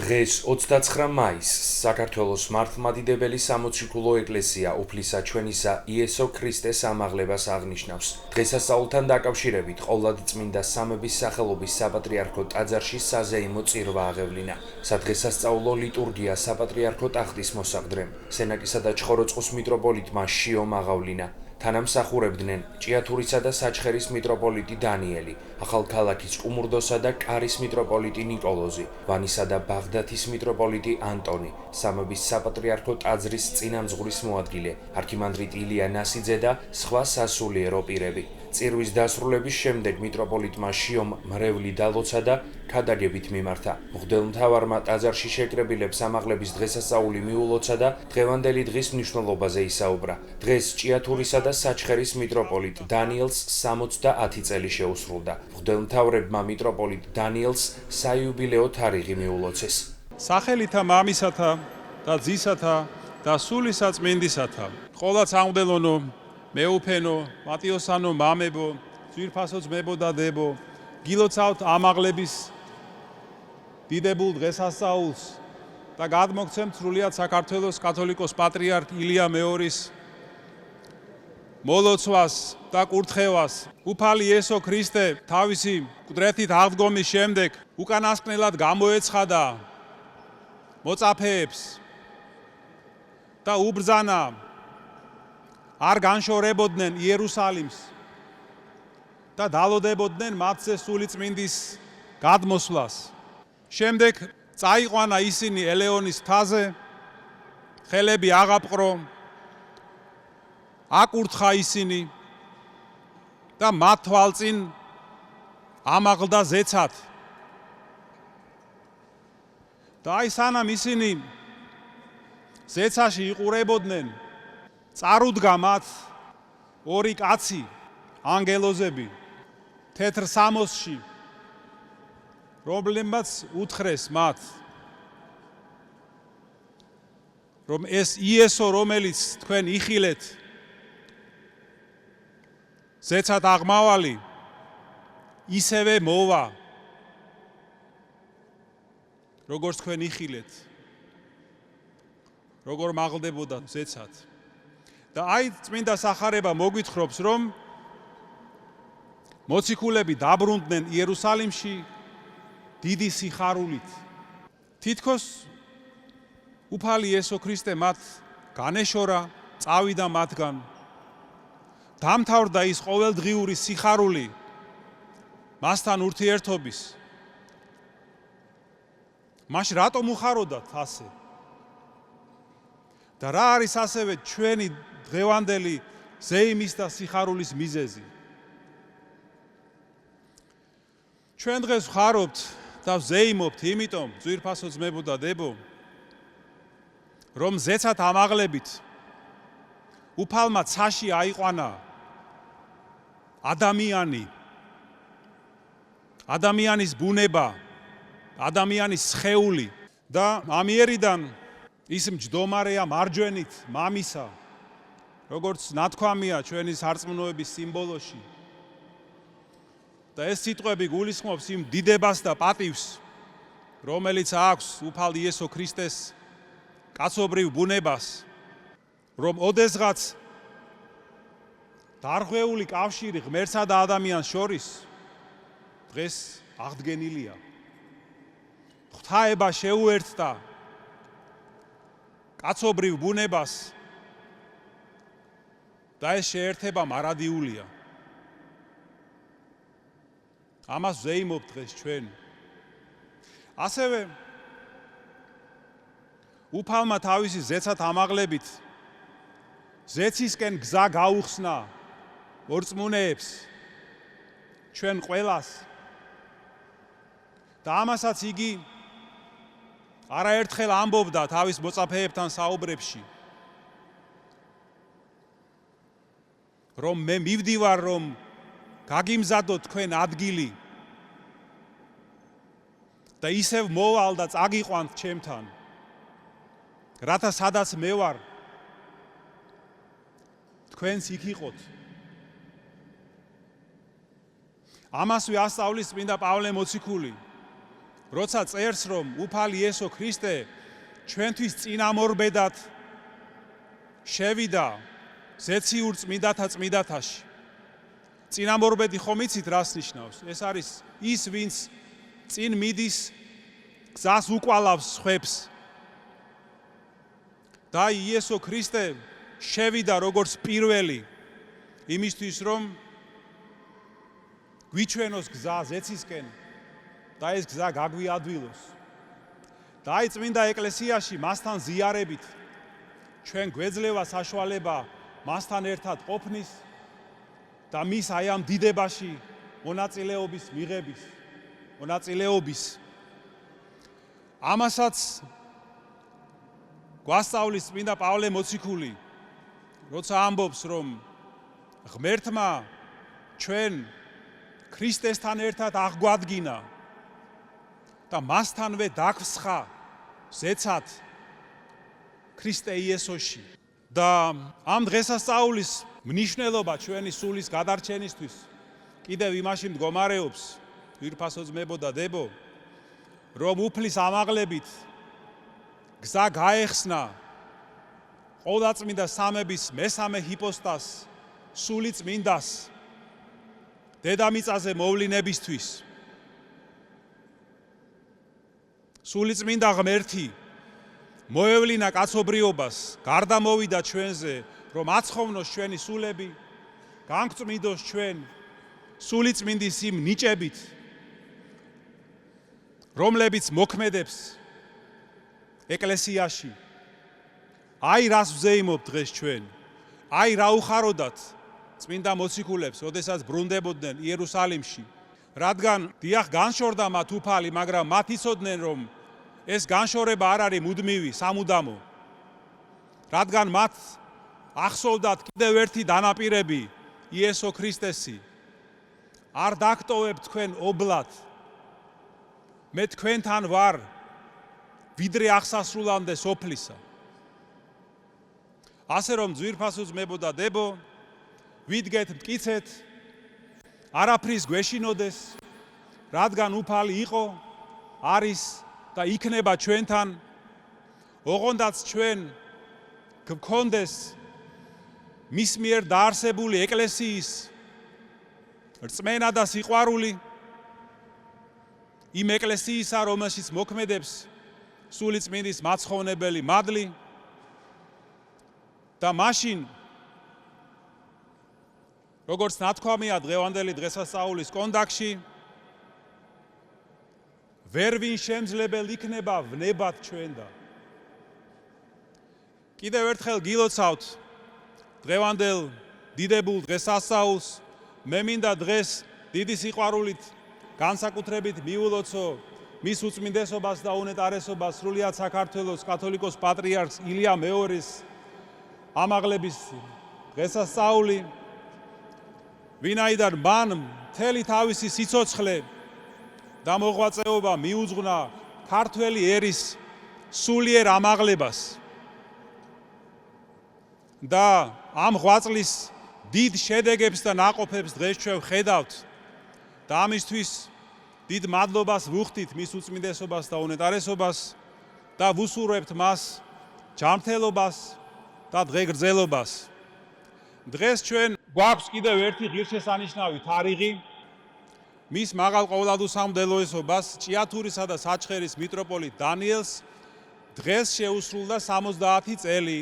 დღეს 29 მაისს საქართველოს მართლმადიდებელი სამოციქულო ეკლესია უფლისა ჩვენისა იესო ქრისტეს ამაღლებას აღნიშნავს. დღესასწაულთან დაკავშირებით ყოვლადწმინდა სამების სახელობის საპატრიარქო ტაძარში საზეიმო წირვა აღევლინა. სადღესასწაულო ლიტურგია საპატრიარქო ტახტის მოსაყდრემ, სენაკისა და ჩხოროწყუს მიტროპოლიტმა შიომ აღავლინა. თანამსახურებდნენ ჭიათურისა და საჩხერის მიტროპოლიტი დანიელი, ახალქალაქის კუმურდოსა და კარის მიტროპოლიტი ნიკოლოზი, ვანისა და ბაღდათის მიტროპოლიტი ანტონი, სამების საპატრიარქო ტაძრის წინამძღვრის მოადგილე, არქიმანდრიტ ილია ნასიძე და სხვა სასულიერო პირები. წირვის დასრულების შემდეგ მიტროპოლიტმა შიომ მრევლი დალოცა და ქადაგებით მიმართა. მღვდელმთავარმა ტაძარში შეკრებილებს ამაღლების დღესასწაული მიულოცა და დღევანდელი დღის მნიშვნელობაზე ისაუბრა. დღეს ჭიათურისა და საჩხერის მიტროპოლიტ დანიელს 70 წელი შეუსრულდა. მღვდელმთავრებმა მიტროპოლიტ დანიელს საიუბილეო თარიღი მიულოცეს. სახელითა მამისათა და ძისათა და სულისაწმინდისათა. ყოვლად სამღვდელონო, მეუფენო, მატიოსანო მამებო, ძვირფასო ძმებო და დებო, გილოცავთ ამაღლების დიდებულ დღესასწაულს და გადმოგცემთ სრულიად საქართველოს კათოლიკოს პატრიარქ ილია მეორის მოლოცვას და კურთხევას. უფალი იესო ქრისტე თავისი მკვდრეთით აღდგომის შემდეგ უკანასკნელად გამოეცხადა მოწაფეებს და უბრძანა არ განშორებოდნენ იერუსალიმს და დალოდებოდნენ მათზე სულიწმინდის გადმოსვლას. შემდეგ წაიყვანა ისინი ელეონის მთაზე, ხელები აღაპყრო, აკურთხა ისინი და მათ თვალწინ ამაღლდა ზეცად. და აი სანამ ისინი ზეცაში იყურებოდნენ, წარუდგა მათ ორი კაცი, ანგელოზები, თეთრ სამოსში, რომლებმაც უთხრეს მათ, რომ ეს იესო, რომელიც თქვენ იხილეთ, ზეცად აღმავალი, ისევე მოვა, როგორც თქვენ იხილეთ, როგორ მაღლდებოდა ზეცად. და აი წმინდა სახარება მოგვითხრობს, რომ მოციქულები დაბრუნდნენ იერუსალიმში დიდი სიხარულით. თითქოს უფალი იესო ქრისტე მათ განეშორა, წავიდა მათგან. დამთავრდა ის ყოველდღიური სიხარული მასთან ურთიერთობის. მაშ რატომ უხაროდათ ასე? და რა არის ასევე ჩვენი დღევანდელი ზეიმის და სიხარულის მიზეზი? ჩვენ დღეს ვხარობთ და ვზეიმობთ იმიტომ, ძვირფასო ძმებო და დებო, რომ ზეცად ამაღლებით უფალმა ცაში აიყვანა ადამიანის ბუნება, ადამიანის სხეული და ამიერიდან ის მჯდომარეა მარჯვენით მამისა, როგორც ნათქვამია ჩვენი სარწმუნოების სიმბოლოში. და ეს სიტყვები გულისხმობს იმ დიდებას და პატივს, რომელიც აქვს უფალ იესო ქრისტეს კაცობრიულ ბუნებას, რომ ოდესღაც დარღვეული კავშირი ღმერთსა და ადამიანს შორის დღეს აღდგენილია. ღვთაება შეუერთდა კაცობრიულ ბუნებას და ეს შეერთება მარადიულია. ამას ვზეიმობთ დღეს ჩვენ. ასევე უფალმა თავისი ზეცად ამაღლებით ზეცისკენ გზა გაუხსნა მორწმუნეებს, ჩვენ ყველას. და ამასაც იგი არაერთხელ ამბობდა თავის მოწაფეებთან საუბრებში, რომ მე მივდივარ, რომ გაგიმზადოთ თქვენ ადგილი და ისევ მოვალ და წაგიყვანთ ჩემთან, რათა სადაც მე ვარ, თქვენს იქ იყოთ. ამას ვიასწავლის წმინდა პავლე მოციქული როცა წერს, რომ უფალი იესო ქრისტე ჩვენთვის წინამორბედად შევიდა ზეციურ წმინდათა წმინდათაში. წინამორბედი ხომ იცით რას ნიშნავს? ეს არის ის, ვინც წინ მიდის, გზას უკვალავს ხვებს. და იესო ქრისტე შევიდა როგორც პირველი იმისთვის, რომ გვიჩვენოს გზა ზეცისკენ და ეს გზა გაგვიადვილოს. და აი წმინდა ეკლესიაში მასთან ზიარებით ჩვენ გვეძლევა საშუალება მასთან ერთად ყოფნის და მის აი ამ დიდებაში მონაწილეობის მიღების. ამასაც გვასწავლის წმინდა პავლე მოციქული, როცა ამბობს, რომ ღმერთმა ჩვენ ქრისტესთან ერთად აღგვადგინა და მასთანვე დაგვსხა ზეცად ქრისტე იესოში. და ამ დღესასწაულის მნიშვნელობა ჩვენი სულის გადარჩენისთვის კიდევ იმაში მდგომარეობს, ძვირფასო ძმებო და დებო, რომ უფლის ამაღლებით გზა გაეხსნა ყოვლადწმინდა სამების მესამე ჰიპოსტას, სული წმინდას, დედამიწაზე მოვლინებისთვის. სული წმინდა ღმერთი მოევლინა კაცობრიობას, გარდამოვიდა ჩვენზე, რომ აცხოვნოს ჩვენი სულები, განგვწმინდოს ჩვენ სული წმინდის იმ ნიჭებით, რომლებიც მოქმედებს ეკლესიაში. აი რას ვზეიმობ დღეს ჩვენ, აი რა უხაროდათ წმინდა მოციქულებს, როდესაც ბრუნდებოდნენ იერუსალიმში, რადგან დიახ განშორდა მათ უფალი, მაგრამ მათ იცოდნენ, რომ ეს განშორება არ არის მუდმივი, სამუდამო. რადგან მათ ახსოვდათ კიდევ ერთი დანაპირები, იესო ქრისტესი. არ დაგტოვებ თქვენ ობლად, მე თქვენთან ვარ ვიდრე აღსასრულამდე სოფლისა. ასე რომ ძვირფასო ძმებო და დებო, ვიდგეთ მტკიცეთ, არაფრის გვეშინოდეს, რადგან უფალი იყო, არის და იქნება ჩვენთან, ოღონდაც ჩვენ გვქონდეს მის მიერ დაარსებული ეკლესიის რწმენა და სიყვარული, იმ ეკლესიისა, რომელშიც მოქმედებს სული წმინდის მაცხოვნებელი მადლი და მაშინ, როგორც ნათქვამია დღევანდელი დღესასწაულის კონდაკში, ვერ ვინ შემძლებელ იქნება ვნებად ჩვენ და. კიდევ ერთხელ გილოცავთ დღევანდელ დიდებულ დღესასწაულს, მე მინდა დღეს დიდი სიყვარულით განსაკუთრებით მიულოცო მის უწმინდესობას და უნეტარესობას სრულიად საქართველოს კათოლიკოს პატრიარქს ილია მეორის ამაღლების დღესასწაული, ვინაიდან მან მთელი თავისი სიცოცხლე და მოღვაწეობა მიუძღვნა ქართველი ერის სულიერ ამაღლებას. და ამ ღვაწლის დიდ შედეგებს და ნაყოფებს დღეს ჩვენ ვხედავთ და ამისთვის დიდ მადლობას ვუხდით მის უწმინდესობას და უნეტარესობას და ვუსურვებთ მას ჯანმრთელობას და დღეგრძელობას. დღეს ჩვენ გვაქვს კიდევ ერთი ღირსშესანიშნავი თარიღი, მის მაღალ ყოვლადუსამდელოესობას ჭიათურისა და საჩხერის მიტროპოლიტ დანიელს დღეს შეუსრულდა 70 წელი.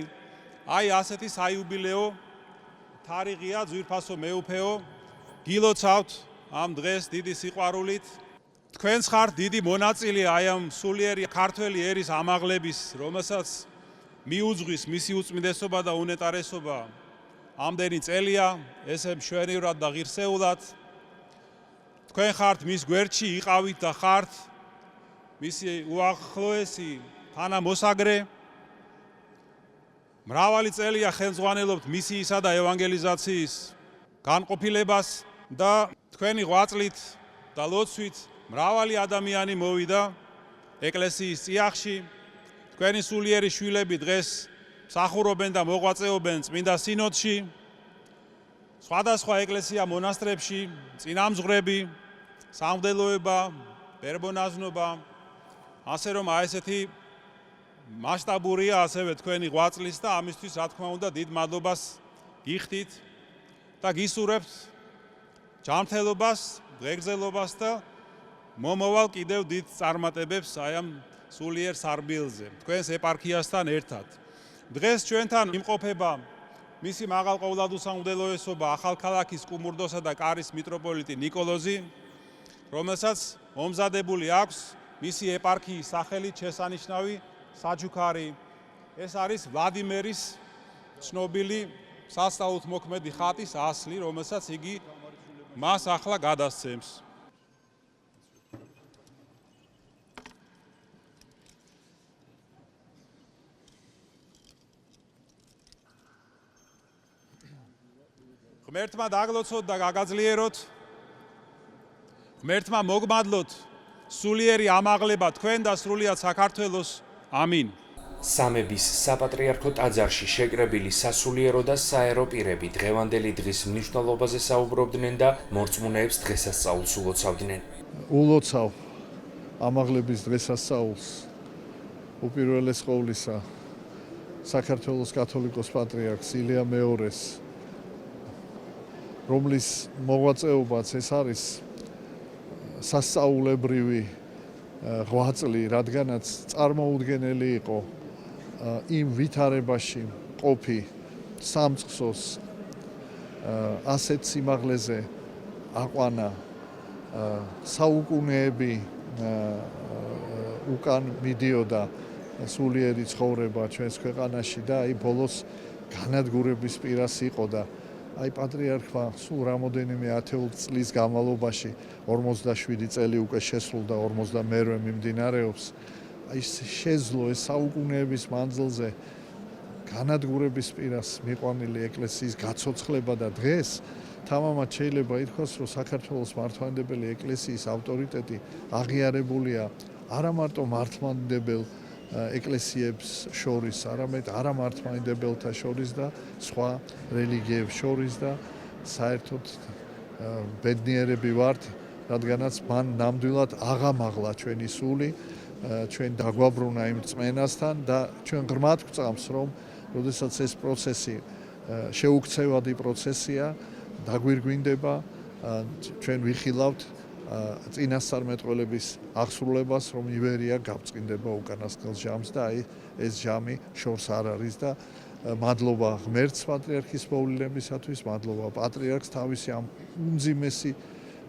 აი ასეთი საიუბილეო თარიღია, ძვირფასო მეუფეო, გილოცავთ ამ დღეს დიდი სიყვარულით. თქვენც ხართ დიდი მონაწილე აი ამ სულიერი ქართველი ერის ამაღლების, რომელსაც მიუძღვის მისი უწმინდესობა და უნეტარესობა. ამდენი წელია, ესე მშვენივრად და ღირსეულად. თქვენ ხართ მის გვერდში, იყავით და ხართ მისი უახლოესი თანამოსაგრე. მრავალი წელია ხელმძღვანელობთ მისიისა და ევანგელიზაციის განყოფილებას და თქვენი ღვაწლით და ლოცვით მრავალი ადამიანი მოვიდა ეკლესიის წიაღში. თქვენი სულიერი შვილები დღეს მსახურობენ და მოღვაწეობენ წმინდა სინოდში, სხვადასხვა ეკლესია მონასტრებში, წინამძღვრები, სამღვდელოება, ბერბონაზნობა ასე რომ აი ესეთი მასშტაბურია ასევე თქვენი ღვაწლის და ამისთვის რა თქმა უნდა დიდ მადლობას გიხდით და გისურვებთ ჯანმრთელობას, ღეგრძელობას და მომავალ კიდევ დიდ წარმატებებს აი ამ სულიერ სარბილზე თქვენს ეპარქიასთან ერთად. დღეს ჩვენთან იმყოფება მისი მაღალყოვლადუსამღვდელოესობა ახალქალაქის კუმურდოსა და კარის მიტროპოლიტი ნიკოლოზი, რომელსაც მომზადებული აქვს მისი ეპარქიის სახელით შესანიშნავი საჩუქარი. ეს არის ვლადიმერის ცნობილი სასწაულთმოქმედი ხატის ასლი, რომელსაც იგი მას ახლა გადასცემს. ღმერთმა დაგლოცოთ და გაგაძლიეროთ. ღმერთმა მოგმადლოთ სულიერი ამაღლება თქვენ და სრულიად საქართველოს. ამინ. სამების საპატრიარქო ტაძარში შეკრებილი სასულიერო და საერო პირები დღევანდელი დღის მნიშვნელობაზე საუბრობდნენ და მორწმუნეებს დღესასწაულს ულოცავდნენ. ულოცავ ამაღლების დღესასწაულს უპირველეს ყოვლისა საქართველოს კათოლიკოს პატრიარქს ილია მეორეს, რომლის მოღვაწეობაც ეს არის სასწაულებრივი ღვაწლი, რადგანაც წარმოუდგენელი იყო იმ ვითარებაში ყოფი სამწყსოს ასეთ სიმაღლეზე აყვანა საუკუნეები უკან მიდიოდა სულიერი ცხოვრება ჩვენს ქვეყანაში და აი ბოლოს განადგურების პირას იყო და აი პატრიარქმა სულ რამოდენიმე ათეულ წლის განმავლობაში 47 წელი უკვე შესრულდა 52-ე მიმდინარეობს. აი შეძლო ეს საუკუნეების მანძილზე განადგურების პირას მიყვანილი ეკლესიის გაცოცხლება და დღეს თამამად შეიძლება ითქვას, რომ საქართველოს მართლმადიდებელი ეკლესიის ავტორიტეტი აღიარებულია არა მარტო მართლმადიდებელ ეკლესიებს შორის, არამედ არამართლმადიდებელთა შორის და სხვა რელიგიებს შორის და საერთოდ ბედნიერები ვართ, რადგანაც მან ნამდვილად აღამაღლა ჩვენი სული, ჩვენ დაგვაბრუნა იმ რწმენასთან და ჩვენ ღრმად გვწამს, რომ როდესაც ეს პროცესი შეუქცევადი პროცესია, დაგვირგვინდება, ჩვენ ვიხილავთ წინასწარმეტყველების აღსრულებას, რომ ივერია გავწყინდება უკანასკნელ ჟამს და აი ეს ჟამი შორს არ არის და მადლობა ღმერთს პატრიარქის მოვლენებისათვის, მადლობა პატრიარქს თავისი ამ უმძიმესი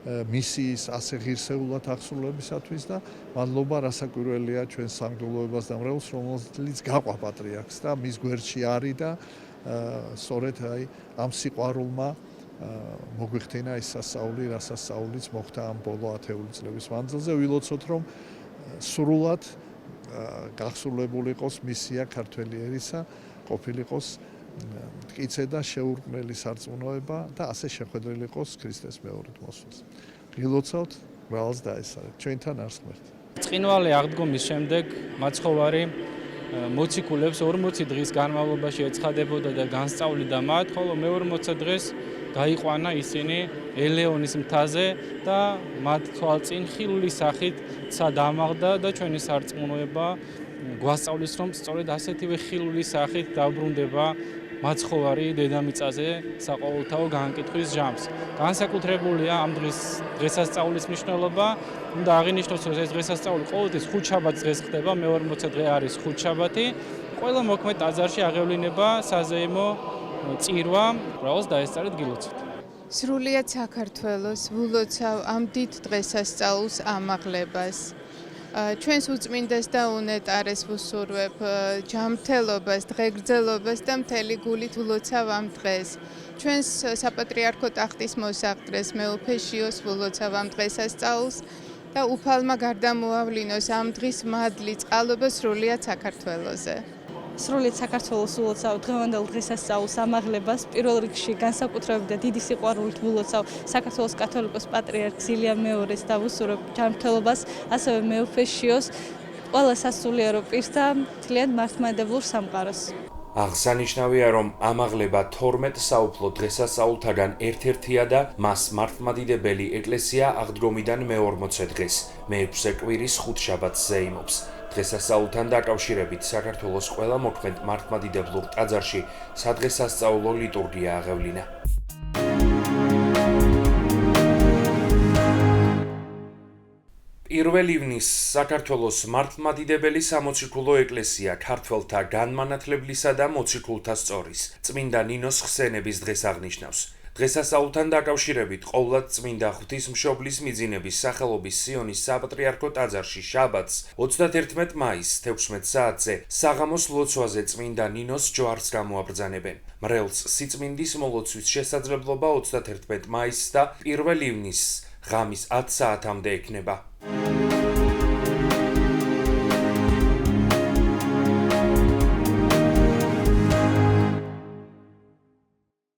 მისიის ასე ღირსეულად აღსრულებისათვის და მადლობა რასაკვირველია ჩვენ სამღვდელოებას და მრევლს, რომელიც გაყვა პატრიარქს და მის გვერდში არის და სწორედ აი ამ სიყვარულმა მოგვიხდინა ის სასწაული, რასასწაულიც მოხდა ამ ბოლო ათეული წლების მანძილზე. ვილოცოთ, რომ სრულად გახსრულებული იყოს მისია ქართველი ერისა, ყოფილიყოს მტკიცე და შეურყმელი სარწმუნოება და ასე შეხვედრილი იყოს ქრისტეს მეორედ მოსვლას. ვილოცავთ, მრავლს დაესწრეთ. ჩვენთან არს ღმერთი. წყინვალე აღდგომის შემდეგ მაცხოვარი მოციქულებს 40 დღის განმავლობაში ეცხადებოდა და განსწავლიდა მათ, ხოლო მე-40 დღეს გაიყვანა ისინი ელეონის მთაზე და მათ თვალწინ ხილული სახით სადამაღდა და ჩვენი სარწმუნოება გვასწავლის, რომ სწორედ ასეთივე ხილული სახით დაბრუნდება მაცხოვარი დედამიწაზე საყოველთაო განკითხვის ჟამს. განსაკუთრებულია ამ დღესასწაულის მნიშვნელობა. უნდა აღინიშნოს, რომ ეს დღესასწაული ყოველთვის ხუთშაბათს დღეს ხდება, მე-40 დღე არის ხუთშაბათი. ყველა მოქმედ ტაძარში აღევლინება საზეიმო წირვა, რასაც დაესწარეთ გილოცოთ. სრულიად საქართველოს ვულოცავ ამ დიდ დღესასწაულს ამაღლებას. ჩვენს უწმინდეს და უნეტარეს ვუსურვებ ჯანმრთელობას, დღეგრძელობას და მთელი გულით ვლოცავ ამ დღეს. ჩვენს საპატრიარქო ტახტის მოსაყდრეს მეუფეშიოს ვლოცავ ამ დღესასწაულს და უფალმა გარდამოავლინოს ამ დღის მადლი წყალობა სრულიად საქართველოზე. სრულიად საქართველოს ულოცავ დღევანდელ დღესასწაულს ამაღლებას, პირველ რიგში განსაკუთრებით და დიდი სიყვარულით ულოცავ საქართველოს კათოლიკოს პატრიარქს ილია მეორეს და ვუსურვებ ჯანმრთელობას, ასევე მეუფეშიოს, ყველა სასულიერო პირს და მთლიან მართლმადიდებელ სამყაროს. აღსანიშნავია, რომ ამაღლება 12 საუფლო დღესასწაულთაგან ერთ-ერთია და მას მართლმადიდებელი ეკლესია აღდგომიდან მე-40 დღეს, მე-6 კვირის ხუთშაბათს ზეიმობს. დღესასწაულთან დაკავშირებით საქართველოს ყველა მოქმედ მართლმადიდებლურ ტაძარში სადღესასწაულო ლიტურგია აღევლინა. პირველ ივნის საქართველოს მართლმადიდებელი სამოციქულო ეკლესია ქართველთა განმანათლებლისა და მოციქულთა სწორის წმინდა ნინოს ხსენების დღეს აღნიშნავს. დღესასწაულთან დაკავშირებით ყოვლად წმინდა ღვთისმშობლის მიძინების სახელობის სიონის საპატრიარქო ტაძარში შაბათს 31 მაისს 16 საათზე საღამოს ლოცვაზე წმინდა ნინოს ჯვარს გამოაბრძანებენ. მრევლს სიწმინდის მოლოცვის შესაძლებლობა 31 მაისს და 1 ივნისს ღამის 10 საათამდე ექნება.